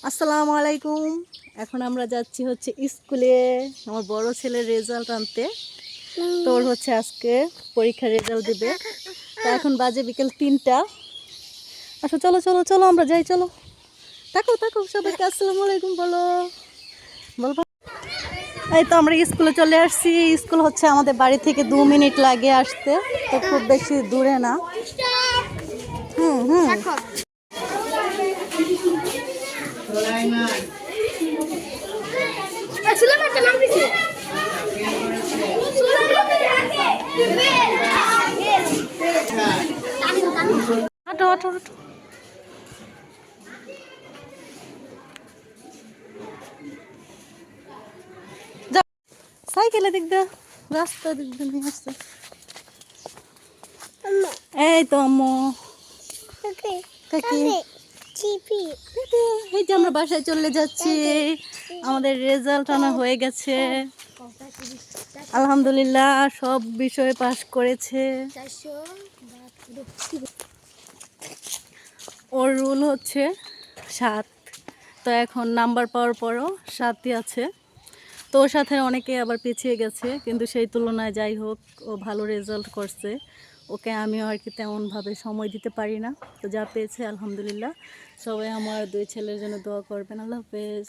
আসসালামু আলাইকুম। এখন আমরা যাচ্ছি হচ্ছে স্কুলে আমার বড় ছেলের রেজাল্ট আনতে। তোর হচ্ছে আজকে পরীক্ষার রেজাল্ট দিবে। তা এখন বাজে বিকেল 3টা। আচ্ছা চলো চলো চলো আমরা যাই, চলো। তাকাও তাকাও, সবাইকে আসসালামু আলাইকুম বলো, বলবো। এই তো আমরা স্কুলে চলে আসছি। স্কুল হচ্ছে আমাদের বাড়ি থেকে 2 মিনিট লাগে আসতে, তো খুব বেশি দূরে না। হুম হুম। হাঁটো হাঁটো হাঁটো। সাইকেলে দিক দা, রাস্তা দিক দিয়ে নিয়ে আসছে। এই তো আম্মু কাকি, এই যে আমরা বাসায় চলে যাচ্ছি। আমাদের রেজাল্ট আনা হয়ে গেছে, আলহামদুলিল্লাহ সব বিষয়ে পাস করেছে। ওর রুল হচ্ছে 7, তো এখন নাম্বার পাওয়ার পরও 7ই আছে। তো ওর সাথে অনেকে আবার পিছিয়ে গেছে, কিন্তু সেই তুলনায় যাই হোক ও ভালো রেজাল্ট করছে। ওকে আমিও আর কি তেমনভাবে সময় দিতে পারি না, তো যা পেয়েছে আলহামদুলিল্লাহ। সবাই আমার 2 ছেলের জন্য দোয়া করবেন। আল্লাহ হাফেজ।